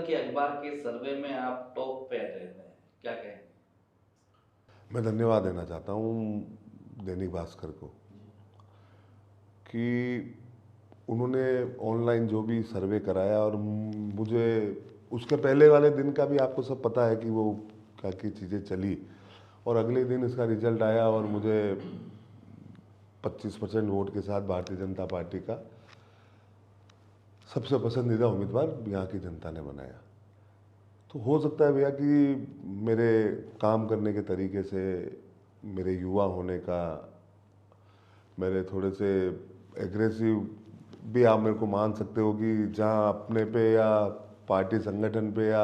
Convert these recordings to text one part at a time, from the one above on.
के अखबार के सर्वे में आप टॉप पे रहते हैं, क्या कहें? मैं धन्यवाद देना चाहता हूँ दैनिक भास्कर को कि उन्होंने ऑनलाइन जो भी सर्वे कराया, और मुझे उसके पहले वाले दिन का भी आपको सब पता है कि वो क्या क्या चीज़ें चली, और अगले दिन इसका रिजल्ट आया और मुझे 25% वोट के साथ भारतीय जनता पार्टी का सबसे पसंदीदा उम्मीदवार यहाँ की जनता ने बनाया। तो हो सकता है भैया कि मेरे काम करने के तरीके से, मेरे युवा होने का, मेरे थोड़े से एग्रेसिव भी आप मेरे को मान सकते हो कि जहाँ अपने पे या पार्टी संगठन पे या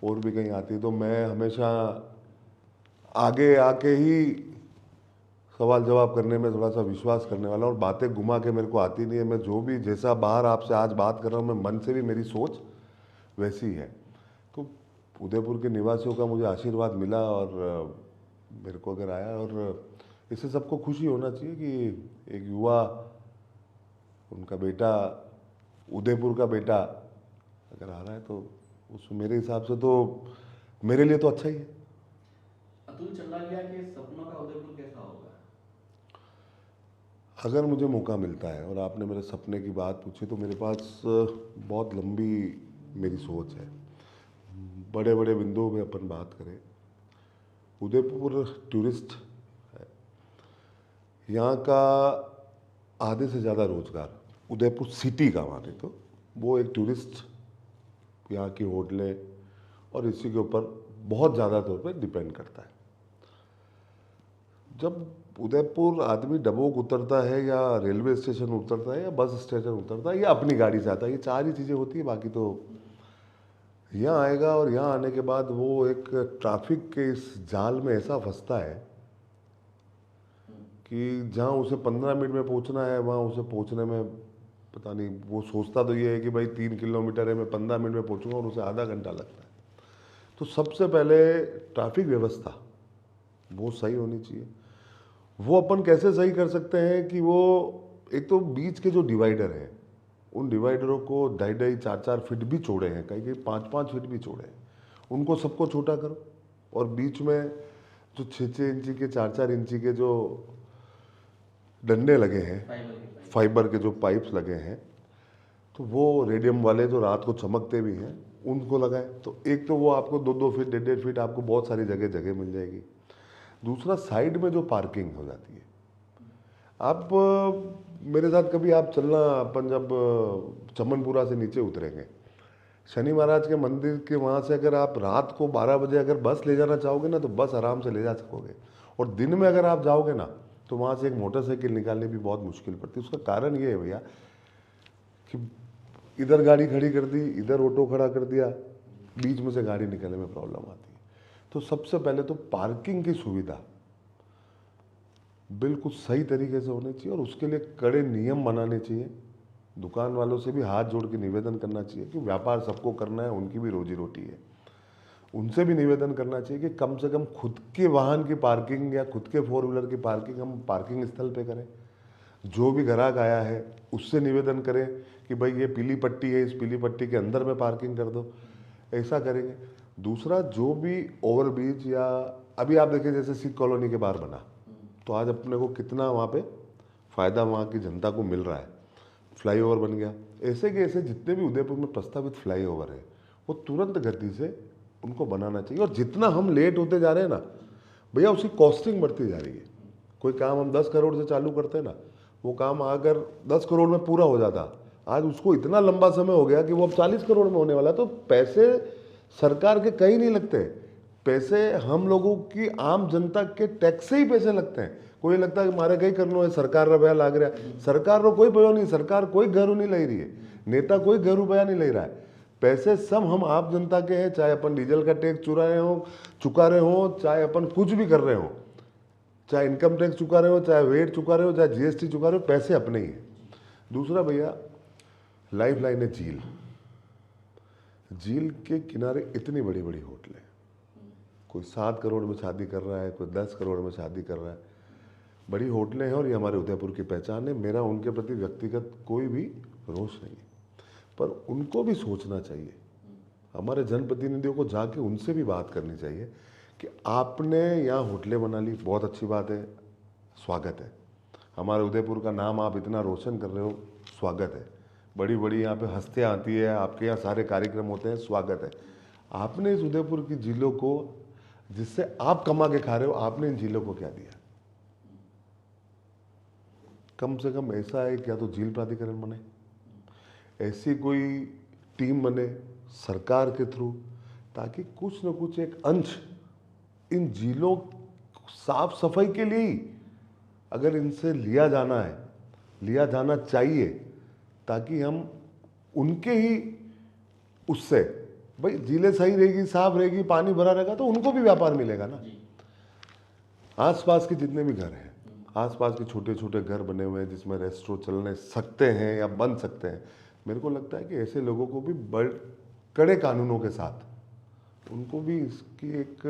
और भी कहीं आती है तो मैं हमेशा आगे आके ही सवाल जवाब करने में थोड़ा सा विश्वास करने वाला, और बातें घुमा के मेरे को आती नहीं है। मैं जो भी जैसा बाहर आपसे आज बात कर रहा हूँ, मैं मन से भी मेरी सोच वैसी ही है। तो उदयपुर के निवासियों का मुझे आशीर्वाद मिला और मेरे को अगर आया, और इससे सबको खुशी होना चाहिए कि एक युवा, उनका बेटा, उदयपुर का बेटा अगर आ रहा है तो उस मेरे हिसाब से तो मेरे लिए तो अच्छा ही है। अतुल चंदालिया के सपनों का उदयपुर कैसा होगा? अगर मुझे मौका मिलता है, और आपने मेरे सपने की बात पूछी, तो मेरे पास बहुत लंबी मेरी सोच है। बड़े बड़े बिंदुओं में अपन बात करें, उदयपुर टूरिस्ट है, यहाँ का आधे से ज़्यादा रोजगार उदयपुर सिटी का माने तो वो एक टूरिस्ट, यहाँ की होटलें और इसी के ऊपर बहुत ज़्यादा तौर पर डिपेंड करता है। जब उदयपुर आदमी डबोक उतरता है या रेलवे स्टेशन उतरता है या बस स्टेशन उतरता है या अपनी गाड़ी से आता है, ये चार ही चीज़ें होती है, बाकी तो यहाँ आएगा। और यहाँ आने के बाद वो एक ट्रैफिक के इस जाल में ऐसा फंसता है कि जहाँ उसे 15 मिनट में पहुँचना है, वहाँ उसे पहुँचने में पता नहीं, वो सोचता तो ये है कि भाई 3 किलोमीटर है, मैं 15 मिनट में पहुँचूंगा, और उसे आधा घंटा लगता है। तो सबसे पहले ट्रैफिक व्यवस्था वो सही होनी चाहिए। वो अपन कैसे सही कर सकते हैं कि वो एक तो बीच के जो डिवाइडर हैं, उन डिवाइडरों को 2.5-4 फीट भी चौड़े हैं, कहीं कहीं 5-5 फीट भी चौड़े हैं, उनको सबको छोटा करो। और बीच में जो 6-6 इंची के, 4-4 इंची के जो डंडे लगे हैं, फाइबर के जो पाइप्स लगे हैं, तो वो रेडियम वाले जो रात को चमकते भी हैं, उनको लगाएं। तो एक तो वो आपको 2-2 फीट, 1.5-1.5 फीट आपको बहुत सारी जगह जगह मिल जाएगी। दूसरा, साइड में जो पार्किंग हो जाती है, आप मेरे साथ कभी आप चलना, अपन जब चमनपुरा से नीचे उतरेंगे, शनि महाराज के मंदिर के वहाँ से अगर आप रात को 12 बजे अगर बस ले जाना चाहोगे ना, तो बस आराम से ले जा सकोगे। और दिन में अगर आप जाओगे ना, तो वहाँ से एक मोटरसाइकिल निकालने भी बहुत मुश्किल पड़ती है। उसका कारण ये है भैया कि इधर गाड़ी खड़ी कर दी, इधर ऑटो खड़ा कर दिया, बीच में से गाड़ी निकलने में प्रॉब्लम आती है। तो सबसे पहले तो पार्किंग की सुविधा बिल्कुल सही तरीके से होनी चाहिए, और उसके लिए कड़े नियम बनाने चाहिए। दुकान वालों से भी हाथ जोड़ के निवेदन करना चाहिए कि व्यापार सबको करना है, उनकी भी रोजी रोटी है। उनसे भी निवेदन करना चाहिए कि कम से कम खुद के वाहन की पार्किंग या खुद के 4 व्हीलर की पार्किंग हम पार्किंग स्थल पे करें। जो भी ग्राहक आया है उससे निवेदन करें कि भाई ये पीली पट्टी है, इस पीली पट्टी के अंदर में पार्किंग कर दो, ऐसा करेंगे। दूसरा, जो भी ओवरब्रिज, या अभी आप देखिए जैसे सिख कॉलोनी के बाहर बना, तो आज अपने को कितना वहाँ पे फ़ायदा वहाँ की जनता को मिल रहा है। फ्लाईओवर बन गया। ऐसे के ऐसे जितने भी उदयपुर में प्रस्तावित फ्लाईओवर है, वो तुरंत गति से उनको बनाना चाहिए। और जितना हम लेट होते जा रहे हैं ना भैया, उसकी कॉस्टिंग बढ़ती जा रही है। कोई काम हम 10 करोड़ से चालू करते हैं ना, वो काम अगर 10 करोड़ में पूरा हो जाता, आज उसको इतना लंबा समय हो गया कि वो अब 40 करोड़ में होने वाला। तो पैसे सरकार के कहीं नहीं लगते, पैसे हम लोगों की आम जनता के टैक्स से ही पैसे लगते हैं। कोई लगता है कि मारे कहीं करना है, सरकार रुपया लाग रहा है, सरकार को कोई पयो नहीं, सरकार कोई घरू नहीं ले रही है, नेता कोई घर रुपया नहीं ले रहा है। पैसे सब हम आप जनता के हैं, चाहे अपन डीजल का टैक्स चुका रहे हो, चाहे अपन कुछ भी कर रहे हो, चाहे इनकम टैक्स चुका रहे हो, चाहे वेट चुका रहे हो, चाहे जीएसटी चुका रहे हो, पैसे अपने ही हैं। दूसरा भैया, लाइफ लाइन है झील। झील के किनारे इतनी बड़ी बड़ी होटलें, कोई 7 करोड़ में शादी कर रहा है, कोई 10 करोड़ में शादी कर रहा है, बड़ी होटलें हैं, और ये हमारे उदयपुर की पहचान है। मेरा उनके प्रति व्यक्तिगत कोई भी रोष नहीं है, पर उनको भी सोचना चाहिए। हमारे जनप्रतिनिधियों को जाके उनसे भी बात करनी चाहिए कि आपने यहाँ होटलें बना ली, बहुत अच्छी बात है, स्वागत है। हमारे उदयपुर का नाम आप इतना रोशन कर रहे हो, स्वागत है। बड़ी बड़ी यहाँ पे हस्तियाँ आती है, आपके यहाँ सारे कार्यक्रम होते हैं, स्वागत है। आपने इस उदयपुर की झीलों को, जिससे आप कमा के खा रहे हो, आपने इन झीलों को क्या दिया? कम से कम ऐसा है कि या तो झील प्राधिकरण बने, ऐसी कोई टीम बने सरकार के थ्रू, ताकि कुछ न कुछ एक अंश इन झीलों साफ सफाई के लिए ही अगर इनसे लिया जाना है, लिया जाना चाहिए, ताकि हम उनके ही उससे, भाई झीलें सही रहेगी, साफ रहेगी, पानी भरा रहेगा तो उनको भी व्यापार मिलेगा ना। आसपास के जितने भी घर हैं, आसपास के छोटे छोटे घर बने हुए हैं जिसमें रेस्टोरेंट चलने सकते हैं या बन सकते हैं, मेरे को लगता है कि ऐसे लोगों को भी कड़े कानूनों के साथ उनको भी इसकी एक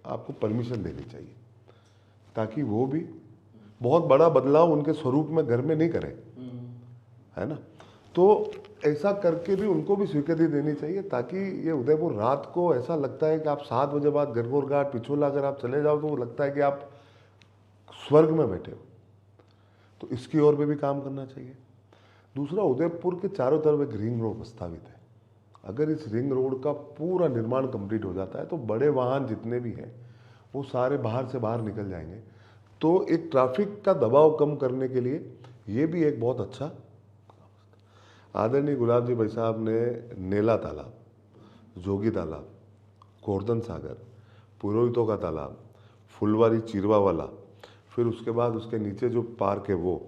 आपको परमिशन देनी चाहिए, ताकि वो भी बहुत बड़ा बदलाव उनके स्वरूप में घर में नहीं करें, है ना। तो ऐसा करके भी उनको भी स्वीकृति देनी चाहिए, ताकि ये उदयपुर रात को ऐसा लगता है कि आप 7 बजे बाद गणगौर घाट, पिछोला अगर आप चले जाओ तो वो लगता है कि आप स्वर्ग में बैठे हो। तो इसकी ओर पे भी काम करना चाहिए। दूसरा, उदयपुर के चारों तरफ एक रिंग रोड प्रस्तावित है। अगर इस रिंग रोड का पूरा निर्माण कंप्लीट हो जाता है तो बड़े वाहन जितने भी हैं वो सारे बाहर से बाहर निकल जाएंगे। तो एक ट्रैफिक का दबाव कम करने के लिए ये भी एक बहुत अच्छा। आदरणीय गुलाब जी भाई साहब ने नेला तालाब, जोगी तालाब, गोवर्धन सागर, पुरोहितों का तालाब, फुलवारी चिरवा वाला, फिर उसके बाद उसके नीचे जो पार्क है वो,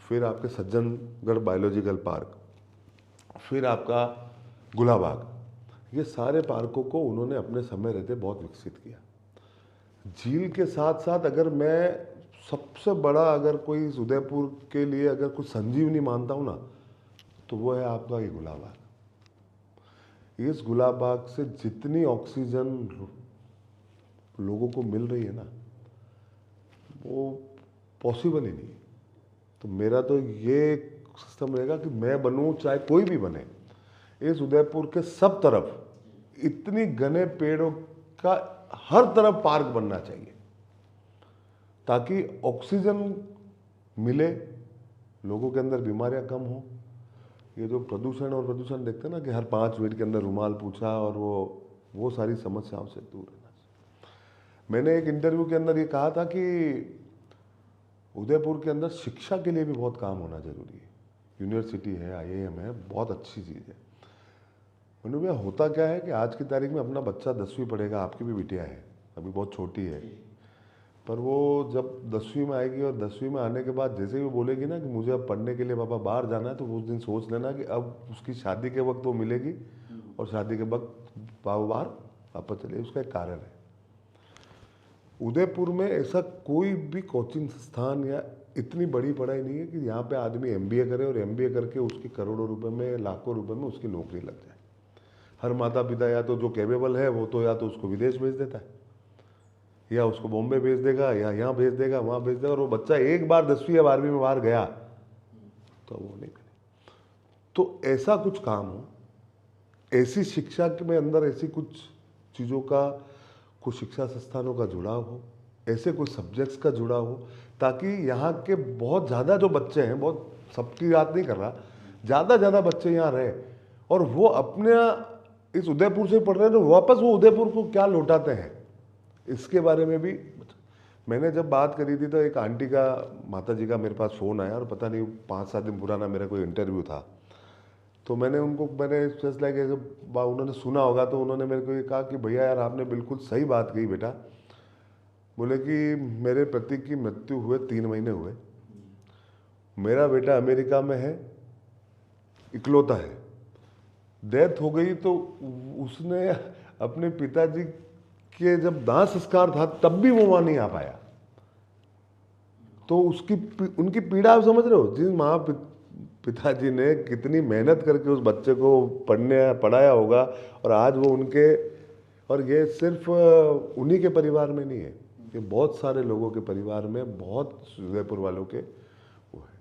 फिर आपके सज्जनगढ़ बायोलॉजिकल पार्क, फिर आपका गुलाबाग, ये सारे पार्कों को उन्होंने अपने समय रहते बहुत विकसित किया। झील के साथ साथ अगर मैं सबसे बड़ा अगर कोई इस उदयपुर के लिए अगर कुछ संजीवनी मानता हूँ ना, तो वो है आपका ये गुलाबाग। इस गुलाबाग से जितनी ऑक्सीजन लोगों को मिल रही है ना, वो पॉसिबल ही नहीं। तो मेरा तो ये सिस्टम रहेगा कि मैं बनूं चाहे कोई भी बने, इस उदयपुर के सब तरफ इतनी घने पेड़ों का हर तरफ पार्क बनना चाहिए, ताकि ऑक्सीजन मिले, लोगों के अंदर बीमारियां कम हो। ये जो प्रदूषण और प्रदूषण देखते हैं ना कि हर 5 मिनट के अंदर रुमाल पूछा, और वो सारी समस्याओं से दूर रहना चाहिए। मैंने एक इंटरव्यू के अंदर ये कहा था कि उदयपुर के अंदर शिक्षा के लिए भी बहुत काम होना जरूरी है। यूनिवर्सिटी है, IIM है, बहुत अच्छी चीज़ है। मैंने भैया होता क्या है कि आज की तारीख में अपना बच्चा 10वीं पढ़ेगा, आपकी भी बिटिया है, अभी बहुत छोटी है, पर वो जब 10वीं में आएगी और 10वीं में आने के बाद जैसे ही वो बोलेगी ना कि मुझे अब पढ़ने के लिए पापा बाहर जाना है, तो उस दिन सोच लेना कि अब उसकी शादी के वक्त वो मिलेगी और शादी के वक्त बाहर वापस चले। उसका एक कारण है, उदयपुर में ऐसा कोई भी कोचिंग संस्थान या इतनी बड़ी पढ़ाई नहीं है कि यहाँ पे आदमी MBA करे और MBA करके उसकी करोड़ों रुपए में, लाखों रुपए में उसकी नौकरी लग जाए। हर माता पिता या तो जो कैपेबल है वो तो या तो उसको विदेश भेज देता है, या उसको बॉम्बे भेज देगा, या यहाँ भेज देगा, वहाँ भेज देगा, और वो बच्चा एक बार 10वीं या 12वीं में बाहर गया तो वो नहीं करे। तो ऐसा कुछ काम हो, ऐसी शिक्षा के अंदर ऐसी कुछ चीज़ों का, कुछ शिक्षा संस्थानों का जुड़ाव हो, ऐसे कुछ सब्जेक्ट्स का जुड़ाव हो, ताकि यहाँ के बहुत ज़्यादा जो बच्चे हैं, बहुत सबकी बात नहीं कर रहा, ज़्यादा बच्चे यहाँ रहे और वो अपने इस उदयपुर से पढ़ रहे हैं, तो वापस वो उदयपुर को क्या लौटाते हैं, इसके बारे में भी। मैंने जब बात करी थी तो एक आंटी का, माता जी का मेरे पास फ़ोन आया, और पता नहीं 5-7 दिन पुराना मेरा कोई इंटरव्यू था, तो मैंने फैसला किया, जब उन्होंने सुना होगा तो उन्होंने मेरे को ये कहा कि भैया यार आपने बिल्कुल सही बात कही बेटा। बोले कि मेरे पति की मृत्यु हुए 3 महीने हुए, मेरा बेटा अमेरिका में है, इकलौता है, डेथ हो गई, तो उसने अपने पिताजी के जब दाह संस्कार था तब भी वो वहाँ नहीं आ पाया। तो उनकी पीड़ा आप समझ रहे हो, जिस पिताजी ने कितनी मेहनत करके उस बच्चे को पढ़ाया होगा, और आज वो उनके, और ये सिर्फ उन्हीं के परिवार में नहीं है, ये बहुत सारे लोगों के परिवार में, बहुत उदयपुर वालों के वो है।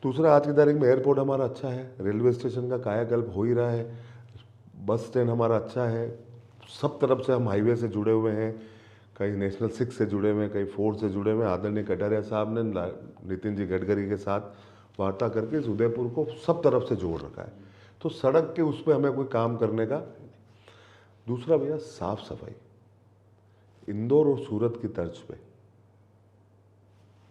दूसरा, आज की तारीख में एयरपोर्ट हमारा अच्छा है, रेलवे स्टेशन का कायाकल्प हो ही रहा है, बस स्टैंड हमारा अच्छा है, सब तरफ से हम हाईवे से जुड़े हुए हैं, कहीं नेशनल 6 से जुड़े हुए हैं, कहीं 4 से जुड़े हुए हैं। आदरणीय कटारिया साहब ने नितिन जी गडकरी के साथ वार्ता करके इस उदयपुर को सब तरफ से जोड़ रखा है। तो सड़क के उस पर हमें कोई काम करने का। दूसरा भैया साफ सफाई, इंदौर और सूरत की तर्ज पे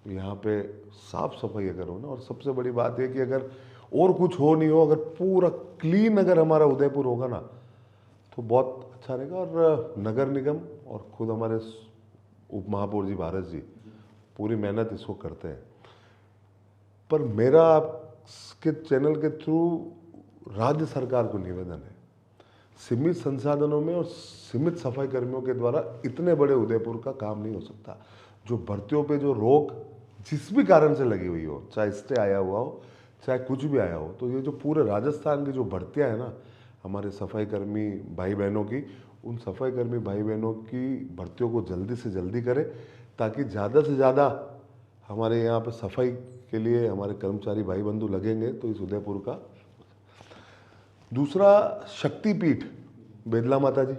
यहाँ पे साफ सफाई अगर हो ना, और सबसे बड़ी बात है कि अगर और कुछ हो नहीं हो, अगर पूरा क्लीन अगर हमारा उदयपुर होगा ना तो बहुत अच्छा रहेगा। और नगर निगम और खुद हमारे उप महापौर जी भारत जी पूरी मेहनत इसको करते हैं। पर मेरा आपके चैनल के थ्रू राज्य सरकार को निवेदन है, सीमित संसाधनों में और सीमित सफाई कर्मियों के द्वारा इतने बड़े उदयपुर का काम नहीं हो सकता। जो भर्तियों पे जो रोक जिस भी कारण से लगी हुई हो, चाहे स्टे आया हुआ हो, चाहे कुछ भी आया हो, तो ये जो पूरे राजस्थान की जो भर्तियां है ना हमारे सफाई कर्मी भाई बहनों की, उन सफाई कर्मी भाई बहनों की भर्तियों को जल्दी से जल्दी करें, ताकि ज़्यादा से ज़्यादा हमारे यहाँ पे सफाई के लिए हमारे कर्मचारी भाई बंधु लगेंगे तो इस उदयपुर का। दूसरा शक्तिपीठ बेदला माता जी,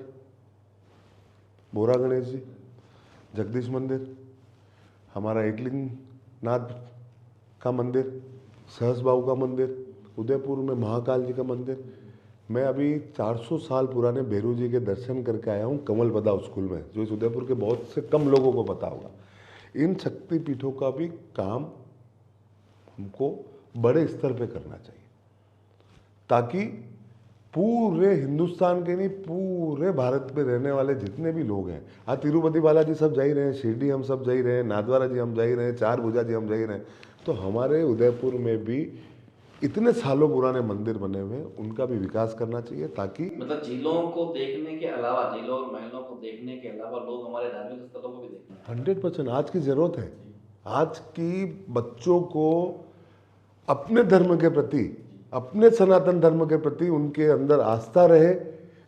बोरा गणेश जी, जगदीश मंदिर, हमारा एकलिंग नाथ का मंदिर, सहस बाबू का मंदिर, उदयपुर में महाकाल जी का मंदिर। मैं अभी 400 साल पुराने भैरू जी के दर्शन करके आया हूँ कमल बदाव स्कूल में, जो इस उदयपुर के बहुत से कम लोगों को पता होगा। इन शक्तिपीठों का भी काम हमको बड़े स्तर पे करना चाहिए, ताकि पूरे हिंदुस्तान के नहीं पूरे भारत में रहने वाले जितने भी लोग हैं, आज तिरुपति बालाजी सब जा ही रहे हैं, शिरडी हम सब जा ही रहे हैं, नाथद्वारा जी हम जा ही रहे हैं, चार भुजा जी हम जा ही रहे हैं, तो हमारे उदयपुर में भी इतने सालों पुराने मंदिर बने हुए हैं, उनका भी विकास करना चाहिए, ताकि मतलब झीलों को देखने के अलावा, झीलों और महलों को देखने के अलावा लोग हमारे धार्मिक स्थलों को भी देखना। 100% आज की जरूरत है। आज की बच्चों को अपने धर्म के प्रति, अपने सनातन धर्म के प्रति उनके अंदर आस्था रहे,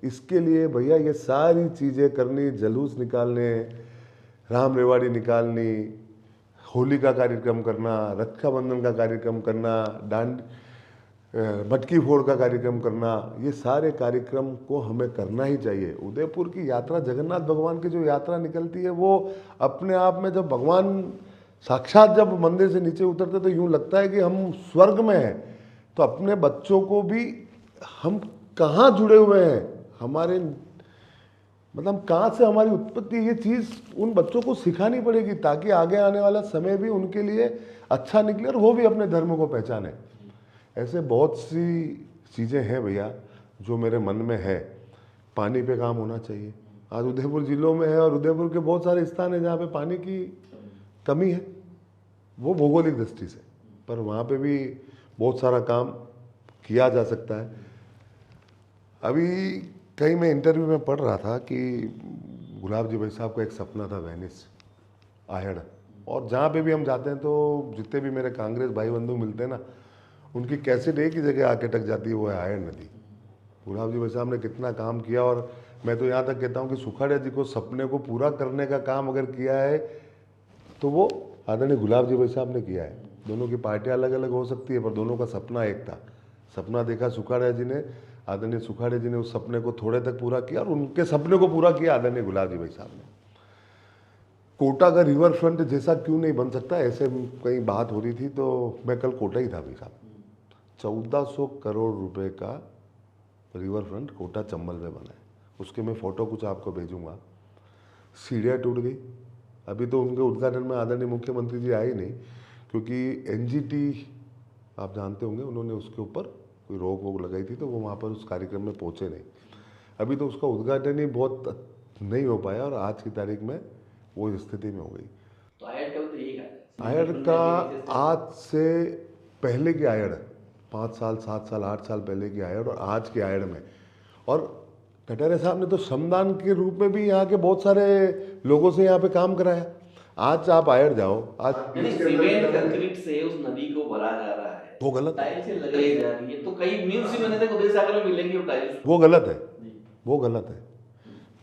इसके लिए भैया ये सारी चीज़ें करनी, जुलूस निकालने, राम रेवाड़ी निकालनी, होली का कार्यक्रम करना, रक्षाबंधन का कार्यक्रम करना, मटकी फोड़ का कार्यक्रम करना, ये सारे कार्यक्रम को हमें करना ही चाहिए। उदयपुर की यात्रा, जगन्नाथ भगवान की जो यात्रा निकलती है, वो अपने आप में जब भगवान साक्षात जब मंदिर से नीचे उतरते तो यूँ लगता है कि हम स्वर्ग में हैं। तो अपने बच्चों को भी हम कहाँ जुड़े हुए हैं, हमारे मतलब कहाँ से हमारी उत्पत्ति, ये चीज़ उन बच्चों को सिखानी पड़ेगी, ताकि आगे आने वाला समय भी उनके लिए अच्छा निकले और वो भी अपने धर्म को पहचाने। ऐसे बहुत सी चीज़ें हैं भैया जो मेरे मन में है। पानी पे काम होना चाहिए। आज उदयपुर जिलों में है और उदयपुर के बहुत सारे स्थान हैं जहाँ पे पानी की कमी है, वो भौगोलिक दृष्टि से, पर वहाँ पे भी बहुत सारा काम किया जा सकता है। अभी कहीं मैं इंटरव्यू में पढ़ रहा था कि गुलाब जी भाई साहब का एक सपना था वेनिस आहड़, और जहाँ पे भी हम जाते हैं तो जितने भी मेरे कांग्रेस भाई बंधु मिलते हैं ना, उनकी कैसेट एक ही जगह आके टक जाती है, वो है आहड़ नदी। गुलाब जी भाई साहब ने कितना काम किया, और मैं तो यहाँ तक कहता हूँ कि सुखाड़िया जी को सपने को पूरा करने का काम अगर किया है तो वो आदरणीय गुलाब जी भाई साहब ने किया है। दोनों की पार्टियाँ अलग अलग हो सकती है, पर दोनों का सपना एक था। सपना देखा सुखाड़िया जी ने, आदरणीय सुखाड़िया जी ने उस सपने को थोड़े तक पूरा किया, और उनके सपने को पूरा किया आदरणीय गुलाब जी भाई साहब ने। कोटा का रिवर फ्रंट जैसा क्यों नहीं बन सकता, ऐसे कहीं बात हो रही थी, तो मैं कल कोटा ही था भाई साहब। 1400 करोड़ रुपए का रिवर फ्रंट कोटा चंबल में बना है। उसके मैं फ़ोटो कुछ आपको भेजूंगा। सीढ़ियाँ टूट गई, अभी तो उनके उद्घाटन में आदरणीय मुख्यमंत्री जी आए नहीं, क्योंकि एनजीटी आप जानते होंगे, उन्होंने उसके ऊपर कोई रोक वोक लगाई थी, तो वो वहाँ पर उस कार्यक्रम में पहुँचे नहीं। अभी तो उसका उद्घाटन ही बहुत नहीं हो पाया, और आज की तारीख में वो स्थिति में हो गई। तो आयड का तो यही है, आयड का आज से पहले की आयड, 5 साल 7 साल 8 साल पहले की आयड और आज की आयड में, और कटारिया साहब ने तो श्रमदान के रूप में भी यहाँ के बहुत सारे लोगों से यहाँ पे काम कराया। आज आप आयड जाओ, आज सीमेंट कंक्रीट से उस नदी को भरा जा रहा है, वो गलत है, टाइल्स से लगाई जा रही है, तो कई मीम्स भी मैंने देखो सागर में मिलेंगे वो टाइल्स, वो गलत है, वो गलत है।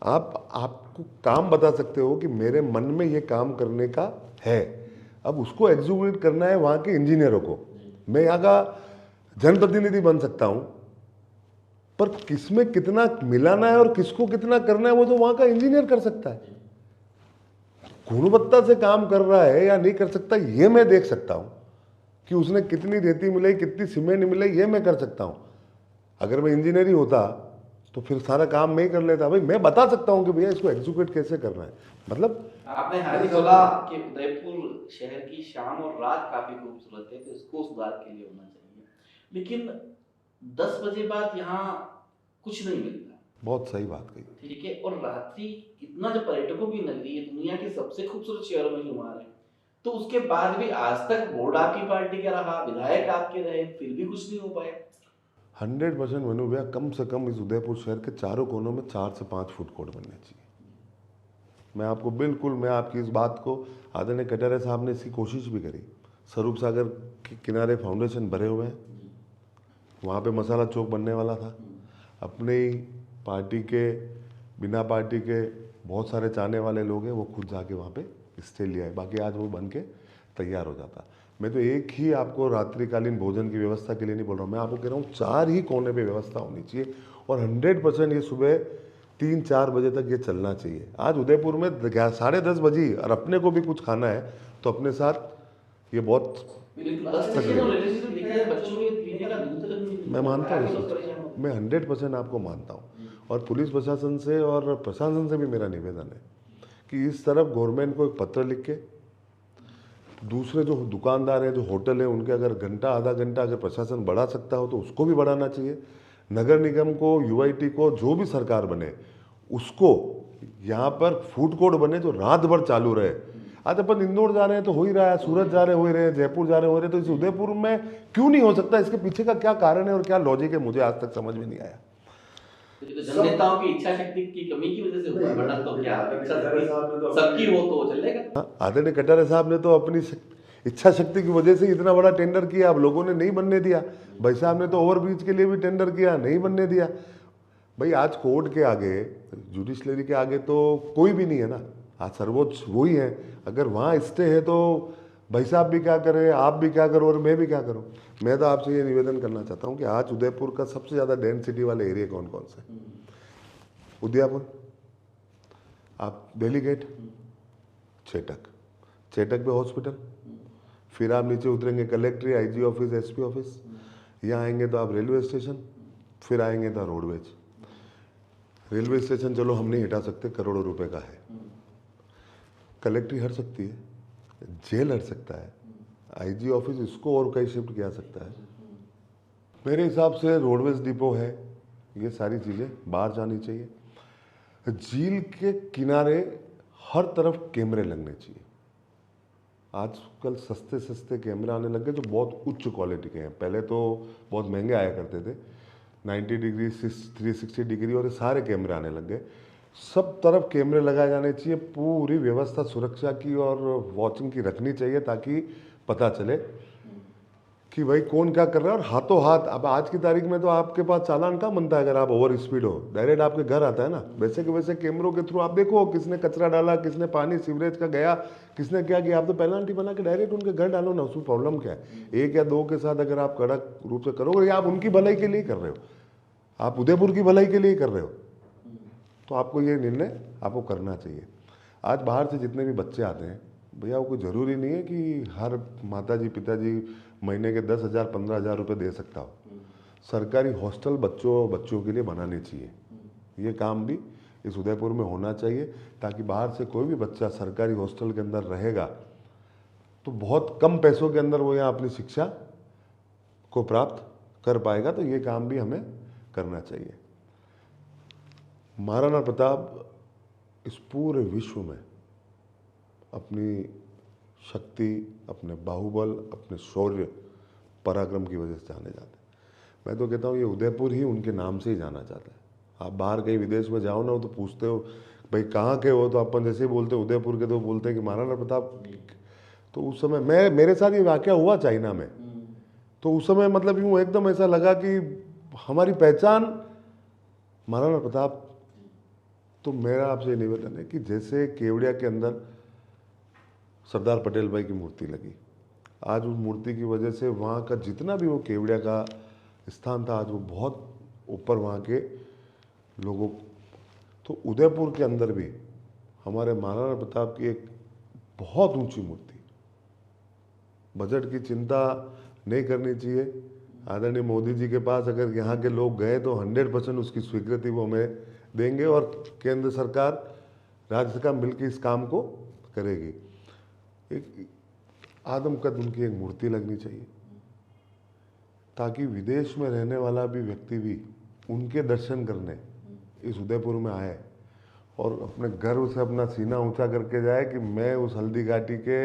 आपको काम बता सकते हो कि मेरे मन में ये काम करने का है, अब उसको एग्जीक्यूट करना है वहाँ के इंजीनियरों को। मैं यहाँ का जनप्रतिनिधि बन सकता हूँ, पर किसमें कितना मिलाना है और किसको कितना करना है वो तो वहां का इंजीनियर कर सकता है। गुणवत्ता से काम कर रहा है या नहीं कर सकता ये मैं देख सकता हूं कि उसने कितनी रेती मिलाई, कितनी सीमेंट मिलाई, ये मैं कर सकता हूं। अगर मैं इंजीनियर ही होता तो फिर सारा काम मैं ही कर लेता। भाई मैं बता सकता हूं कि भैया इसको एग्जीक्यूट कैसे करना है। मतलब आपने हाल ही बोला कि उदयपुर शहर की शाम और रात काफी खूबसूरत है, तो इसको सुधार के लिए होना चाहिए। लेकिन 10 बजे बाद यहाँ कुछ नहीं मिलता। बहुत सही बात कही। ठीक है, और रात्रि इतना जो पर्यटकों की नगरी है, दुनिया के सबसे खूबसूरत शहरों में शुमार है, तो उसके बाद भी आज तक बोर्ड आपकी पार्टी का रहा, विधायक आपके रहे, फिर भी कुछ नहीं हो पाया। 100% मनु भैया, कम से कम इस उदयपुर शहर के चारों कोनों में 4 से 5 फूड कोर्ट बनने चाहिए। मैं आपकी इस बात को, आदरणीय कटारे साहब ने इसकी कोशिश भी करी। स्वरूप सागर के किनारे फाउंडेशन भरे हुए हैं, वहाँ पे मसाला चौक बनने वाला था। अपने ही पार्टी के, बिना पार्टी के बहुत सारे चाहने वाले लोग हैं, वो खुद जाके वहाँ पे स्टे लिया है, बाकी आज वो बन के तैयार हो जाता। मैं तो एक ही आपको रात्रिकालीन भोजन की व्यवस्था के लिए नहीं बोल रहा हूँ, मैं आपको कह रहा हूँ 4 ही कोने पे व्यवस्था होनी चाहिए और 100% ये सुबह 3-4 बजे तक ये चलना चाहिए। आज उदयपुर में 10:30 बजे और अपने को भी कुछ खाना है तो अपने साथ ये बहुत मैं मानता हूँ इस चीज़, मैं 100% आपको मानता हूँ। और पुलिस प्रशासन से और प्रशासन से भी मेरा निवेदन है कि इस तरफ गवर्नमेंट को एक पत्र लिख के, दूसरे जो दुकानदार हैं, जो होटल हैं, उनके अगर घंटा आधा घंटा अगर प्रशासन बढ़ा सकता हो तो उसको भी बढ़ाना चाहिए। नगर निगम को, यूआईटी को, जो भी सरकार बने उसको यहाँ पर फूड कोर्ट बने जो रात भर चालू रहे। आज अपन इंदौर जा रहे हैं तो हो ही रहा है, सूरत जा रहे हो ही रहे हैं, जयपुर जा रहे हो रहे हैं, तो इस उदयपुर में क्यों नहीं हो सकता? इसके पीछे का क्या कारण है और क्या लॉजिक है, मुझे आज तक समझ में नहीं आया। जननेताओं की इच्छा शक्ति की कमी की वजह से हुआ, वरना तो क्या इच्छा शक्ति सबकी हो तो चलेगा। आदरणीय कटारे साहब ने तो अपनी इच्छा शक्ति की वजह से इतना बड़ा टेंडर किया, अब लोगों ने नहीं बनने दिया। भाई साहब ने तो ओवरब्रिज के लिए भी टेंडर किया, नहीं बनने दिया। भाई आज कोर्ट के आगे, जुडिशरी के आगे तो कोई भी नहीं है ना, आज सर्वोच्च वही है। अगर वहाँ स्टे है तो भाई साहब भी क्या करें, आप भी क्या करो और मैं भी क्या करूँ। मैं तो आपसे ये निवेदन करना चाहता हूँ कि आज उदयपुर का सबसे ज़्यादा डेंसिटी वाले एरिया कौन कौन से? उदयपुर, आप दिल्ली गेट, चेटक, चेटक पे हॉस्पिटल, फिर आप नीचे उतरेंगे कलेक्ट्री, आईजी ऑफिस, एसपी ऑफिस, यहाँ आएंगे तो आप रेलवे स्टेशन, फिर आएंगे तो रोडवेज। रेलवे स्टेशन चलो हम नहीं हटा सकते, करोड़ों रुपए का है। कलेक्ट्री हट सकती है, जेल हट सकता है, आईजी ऑफिस इसको और कहीं शिफ्ट किया सकता है। मेरे हिसाब से रोडवेज डिपो है, ये सारी चीज़ें बाहर जानी चाहिए। झील के किनारे हर तरफ कैमरे लगने चाहिए। आजकल सस्ते सस्ते कैमरे आने लगे जो बहुत उच्च क्वालिटी के हैं। पहले तो बहुत महंगे आया करते थे, 90 डिग्री, 360 डिग्री और सारे कैमरे आने लग गए। सब तरफ कैमरे लगाए जाने चाहिए, पूरी व्यवस्था सुरक्षा की और वॉचिंग की रखनी चाहिए ताकि पता चले कि भाई कौन क्या कर रहा है। और हाथों हाथ, अब आज की तारीख में तो आपके पास चालान कहाँ बनता है अगर आप ओवर स्पीड हो, डायरेक्ट आपके घर आता है ना। वैसे के वैसे कैमरों के थ्रू आप देखो किसने कचरा डाला, किसने पानी सीवरेज का गया, किसने क्या किया, आप तो पेनल्टी बना के डायरेक्ट उनके घर डालो ना, उसमें प्रॉब्लम क्या है? 1 या 2 के साथ अगर आप कड़क रूप से करोगे, या आप उनकी भलाई के लिए कर रहे हो, आप उदयपुर की भलाई के लिए कर रहे हो, तो आपको ये निर्णय आपको करना चाहिए। आज बाहर से जितने भी बच्चे आते हैं भैया, वो कोई ज़रूरी नहीं है कि हर माताजी पिताजी महीने के 10,000 15,000 रुपये दे सकता हो। सरकारी हॉस्टल बच्चों के लिए बनाने चाहिए। ये काम भी इस उदयपुर में होना चाहिए ताकि बाहर से कोई भी बच्चा सरकारी हॉस्टल के अंदर रहेगा तो बहुत कम पैसों के अंदर वो यहाँ अपनी शिक्षा को प्राप्त कर पाएगा। तो ये काम भी हमें करना चाहिए। महाराणा प्रताप इस पूरे विश्व में अपनी शक्ति, अपने बाहुबल, अपने शौर्य, पराक्रम की वजह से जाने जाते हैं। मैं तो कहता हूँ ये उदयपुर ही उनके नाम से ही जाना जाता है। आप बाहर कहीं विदेश में जाओ ना तो पूछते हो भाई कहाँ के हो, तो अपन जैसे ही बोलते उदयपुर के तो बोलते हैं कि महाराणा प्रताप। तो उस समय मेरे साथ ये वाकया हुआ चाइना में, तो उस समय मतलब यूँ एकदम ऐसा लगा कि हमारी पहचान महाराणा प्रताप। तो मेरा आपसे निवेदन है कि जैसे केवड़िया के अंदर सरदार पटेल भाई की मूर्ति लगी, आज उस मूर्ति की वजह से वहाँ का जितना भी वो केवड़िया का स्थान था आज वो बहुत ऊपर वहाँ के लोगों। तो उदयपुर के अंदर भी हमारे महाराणा प्रताप की एक बहुत ऊंची मूर्ति। बजट की चिंता नहीं करनी चाहिए। आदरणीय मोदी जी के पास अगर यहाँ के लोग गए तो 100% उसकी स्वीकृति वो हमें देंगे और केंद्र सरकार राज्य सरकार मिलकर इस काम को करेगी। एक आदमकद उनकी एक मूर्ति लगनी चाहिए ताकि विदेश में रहने वाला भी व्यक्ति भी उनके दर्शन करने इस उदयपुर में आए और अपने गर्व से अपना सीना ऊंचा करके जाए कि मैं उस हल्दी घाटी के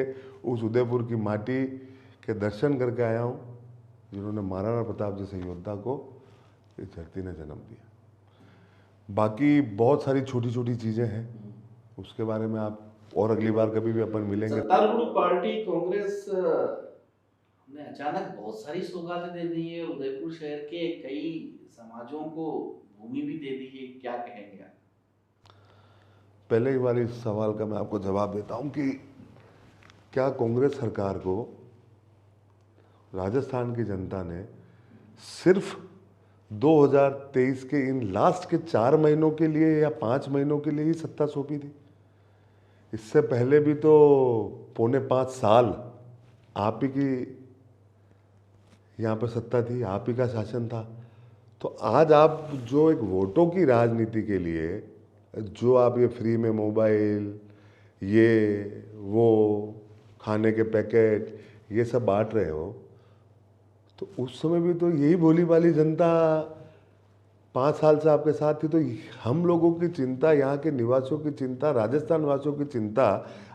उस उदयपुर की माटी के दर्शन करके आया हूँ जिन्होंने महाराणा प्रताप जैसे योद्धा को इस धरती ने जन्म दिया। बाकी बहुत सारी छोटी छोटी चीज़ें हैं, उसके बारे में आप और अगली बार कभी भी अपन मिलेंगे। सत्तारूढ़ पार्टी कांग्रेस ने अचानक बहुत सारी सौगातें दे दी है, उदयपुर शहर के कई समाजों को भूमि भी दे दी है, क्या कहेंगे आप? पहले ही वाले सवाल का मैं आपको जवाब देता हूं कि क्या कांग्रेस सरकार को राजस्थान की जनता ने सिर्फ 2023 के इन लास्ट के 4 महीनों के लिए या 5 महीनों के लिए ही सत्ता सौंपी थी? इससे पहले भी तो 4.25 साल आप ही की यहाँ पर सत्ता थी, आप ही का शासन था। तो आज आप जो एक वोटों की राजनीति के लिए जो आप ये फ्री में मोबाइल, ये वो खाने के पैकेट ये सब बांट रहे हो, तो उस समय भी तो यही भोली भाली जनता 5 साल से आपके साथ थी। तो हम लोगों की चिंता, यहाँ के निवासियों की चिंता, राजस्थान वासियों की चिंता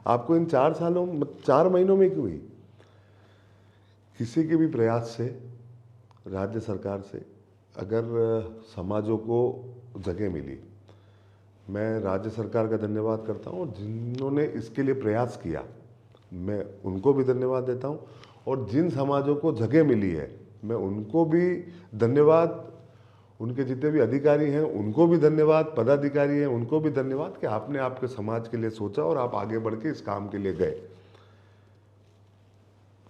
आपको इन 4 महीनों में क्यों हुई? किसी के भी प्रयास से, राज्य सरकार से अगर समाजों को जगह मिली, मैं राज्य सरकार का धन्यवाद करता हूँ। जिन्होंने इसके लिए प्रयास किया मैं उनको भी धन्यवाद देता हूँ और जिन समाजों को जगह मिली है मैं उनको भी धन्यवाद, उनके जितने भी अधिकारी हैं उनको भी धन्यवाद, पदाधिकारी हैं उनको भी धन्यवाद कि आपने आपके समाज के लिए सोचा और आप आगे बढ़ के इस काम के लिए गए।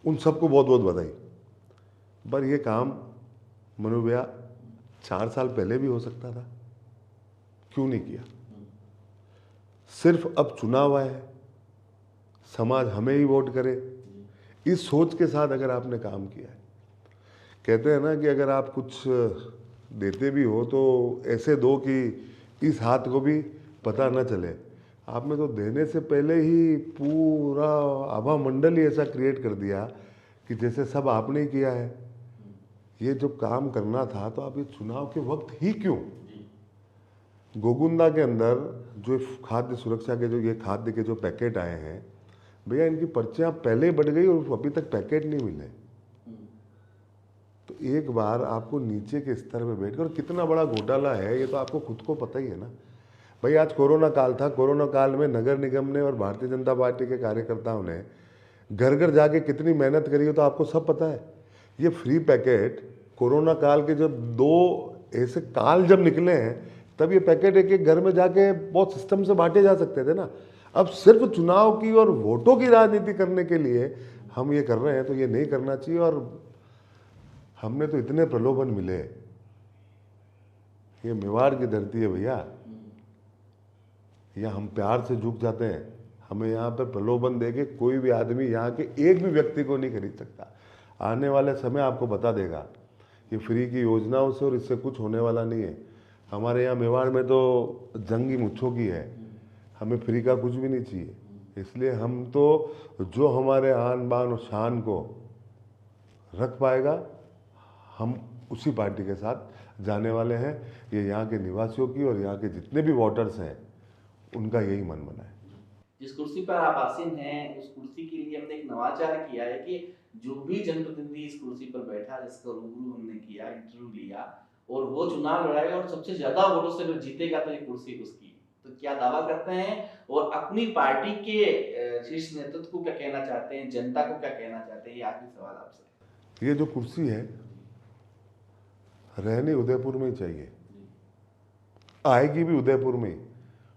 उन सबको बहुत बहुत बधाई। पर यह काम मनु भैया 4 साल पहले भी हो सकता था, क्यों नहीं किया? सिर्फ अब चुनाव आए, समाज हमें ही वोट करे, इस सोच के साथ अगर आपने काम किया है। कहते हैं ना कि अगर आप कुछ देते भी हो तो ऐसे दो कि इस हाथ को भी पता न चले। आपने तो देने से पहले ही पूरा आभा मंडल ही ऐसा क्रिएट कर दिया कि जैसे सब आपने ही किया है। ये जो काम करना था तो आप ये चुनाव के वक्त ही क्यों? गोगुंदा के अंदर जो खाद्य सुरक्षा के जो ये खाद्य के जो पैकेट आए हैं, भैया इनकी पर्चियां पहले ही बढ़ गई और अभी तक पैकेट नहीं मिले। तो एक बार आपको नीचे के स्तर पे बैठकर, कितना बड़ा घोटाला है ये तो आपको खुद को पता ही है ना भाई। आज कोरोना काल था, कोरोना काल में नगर निगम ने और भारतीय जनता पार्टी के कार्यकर्ताओं ने घर घर जाके कितनी मेहनत करी है तो आपको सब पता है। ये फ्री पैकेट कोरोना काल के जब 2 ऐसे काल जब निकले हैं तब ये पैकेट एक एक घर में जाके बहुत सिस्टम से बांटे जा सकते थे ना। अब सिर्फ चुनाव की और वोटों की राजनीति करने के लिए हम ये कर रहे हैं, तो ये नहीं करना चाहिए। और हमने तो इतने प्रलोभन मिले, ये मेवाड़ की धरती है भैया, यहाँ हम प्यार से झुक जाते हैं। हमें यहाँ पर प्रलोभन देके कोई भी आदमी यहाँ के एक भी व्यक्ति को नहीं खरीद सकता। आने वाले समय आपको बता देगा ये फ्री की योजनाओं से और इससे कुछ होने वाला नहीं है। हमारे यहाँ मेवाड़ में तो जंगी मुच्छों की है, हमें फ्री का कुछ भी नहीं चाहिए। इसलिए हम तो जो हमारे आन बान और शान को रख पाएगा हम उसी पार्टी के साथ जाने वाले हैं। ये यहाँ के निवासियों की और यहाँ के जितने भी वोटर्स हैं उनका यही मन बना है। जिस कुर्सी पर आप आसीन हैं उस कुर्सी के लिए हमने एक नवाचार किया है कि जो भी जनप्रतिनिधि इस कुर्सी पर बैठा, जिसका रूबरू हमने किया, इंटरव्यू लिया और वो चुनाव लड़ाएगा और सबसे ज्यादा वोटों से अगर जीतेगा तो ये कुर्सी उसकी। तो क्या दावा करते हैं और अपनी पार्टी के शीर्ष नेतृत्व को क्या कहना चाहते हैं, जनता को क्या कहना चाहते हैं? ये आखिरी सवाल आपसे। ये जो कुर्सी है रहनी उदयपुर में ही चाहिए, आएगी भी उदयपुर में ही।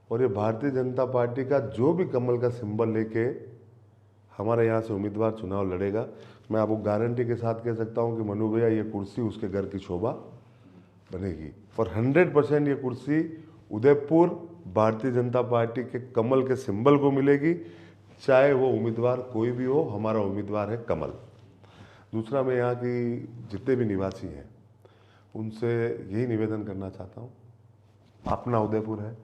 और ये भारतीय जनता पार्टी का जो भी कमल का सिंबल लेके हमारे यहाँ से उम्मीदवार चुनाव लड़ेगा, मैं आपको गारंटी के साथ कह सकता हूँ कि मनु भैया ये कुर्सी उसके घर की शोभा बनेगी और 100% ये कुर्सी उदयपुर भारतीय जनता पार्टी के कमल के सिंबल को मिलेगी, चाहे वो उम्मीदवार कोई भी हो। हमारा उम्मीदवार है कमल। दूसरा, मैं यहाँ की जितने भी निवासी हैं उनसे यही निवेदन करना चाहता हूँ, अपना उदयपुर है,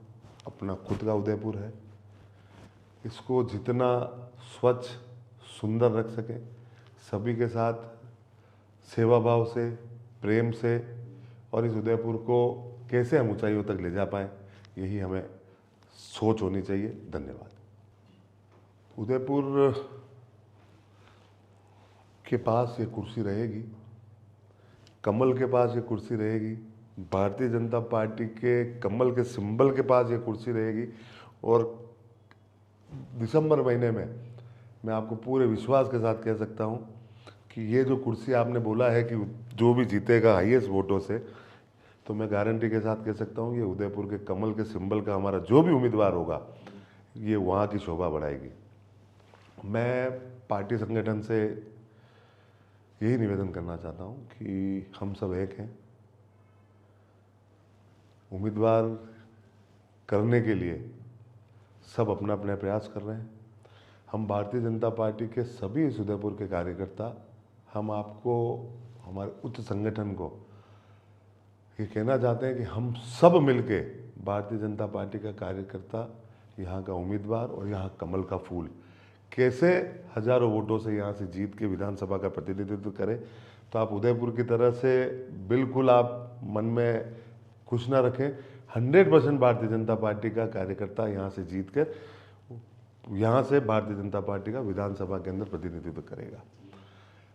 अपना खुद का उदयपुर है, इसको जितना स्वच्छ सुंदर रख सके, सभी के साथ सेवा भाव से, प्रेम से, और इस उदयपुर को कैसे हम ऊंचाइयों तक ले जा पाएँ, यही हमें सोच होनी चाहिए। धन्यवाद। उदयपुर के पास ये कुर्सी रहेगी, कमल के पास ये कुर्सी रहेगी, भारतीय जनता पार्टी के कमल के सिंबल के पास ये कुर्सी रहेगी। और दिसंबर महीने में मैं आपको पूरे विश्वास के साथ कह सकता हूँ कि ये जो कुर्सी आपने बोला है कि जो भी जीतेगा हाईएस्ट वोटों से, तो मैं गारंटी के साथ कह सकता हूँ ये उदयपुर के कमल के सिंबल का हमारा जो भी उम्मीदवार होगा, ये वहाँ की शोभा बढ़ाएगी। मैं पार्टी संगठन से यही निवेदन करना चाहता हूँ कि हम सब एक हैं। उम्मीदवार करने के लिए सब अपना अपना प्रयास कर रहे हैं। हम भारतीय जनता पार्टी के सभी इस उदयपुर के कार्यकर्ता, हम आपको, हमारे उच्च संगठन को ये कहना चाहते हैं कि हम सब मिलके भारतीय जनता पार्टी का कार्यकर्ता, यहाँ का उम्मीदवार और यहाँ कमल का फूल कैसे हजारों वोटों से यहाँ से जीत के विधानसभा का प्रतिनिधित्व करें। तो आप उदयपुर की तरह से बिल्कुल आप मन में कुछ ना रखें। 100% भारतीय जनता पार्टी का कार्यकर्ता यहाँ से जीत कर यहाँ से भारतीय जनता पार्टी का विधानसभा के अंदर प्रतिनिधित्व करेगा।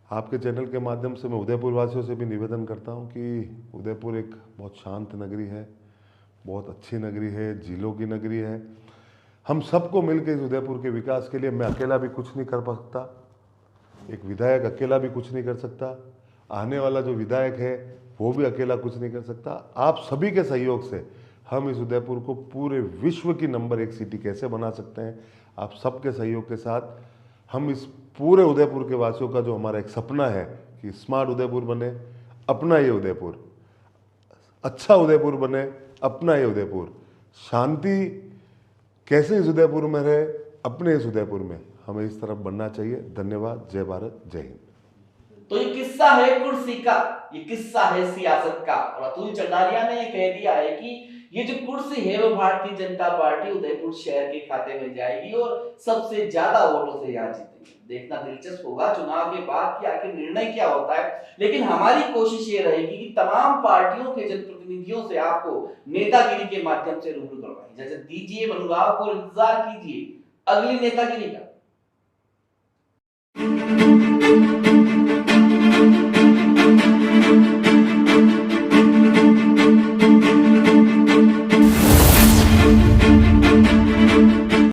आपके चैनल के माध्यम से मैं उदयपुर वासियों से भी निवेदन करता हूँ कि उदयपुर एक बहुत शांत नगरी है, बहुत अच्छी नगरी है, झीलों की नगरी है। हम सबको मिलकर इस उदयपुर के विकास के लिए, मैं अकेला भी कुछ नहीं कर सकता, एक विधायक अकेला भी कुछ नहीं कर सकता, आने वाला जो विधायक है वो भी अकेला कुछ नहीं कर सकता। आप सभी के सहयोग से हम इस उदयपुर को पूरे विश्व की नंबर 1 सिटी कैसे बना सकते हैं, आप सबके सहयोग के साथ हम इस पूरे उदयपुर के वासियों का जो हमारा एक सपना है कि स्मार्ट उदयपुर बने, अपना ये उदयपुर, अच्छा उदयपुर बने, अपना ये उदयपुर, शांति कैसे इस उदयपुर में रहे, अपने इस उदयपुर में हमें इस तरफ बनना चाहिए। धन्यवाद। जय भारत, जय हिंद। तो ये किस्सा है कुर्सी का, ये किस्सा है सियासत का, और अतुल चंडालिया ने ये कह दिया है कि ये जो कुर्सी है वो भारतीय जनता पार्टी उदयपुर शहर के खाते में जाएगी और सबसे ज्यादा वोटों से यहाँ जीतेगी। देखना दिलचस्प होगा चुनाव के बाद कि आखिर निर्णय क्या होता है, लेकिन हमारी कोशिश ये रहेगी कि तमाम पार्टियों के जनप्रतिनिधियों से आपको नेतागिरी के माध्यम से रूबरू करवाएं। इजाजत दीजिए, मनुराव को इंतजार कीजिए अगली नेतागिरी का।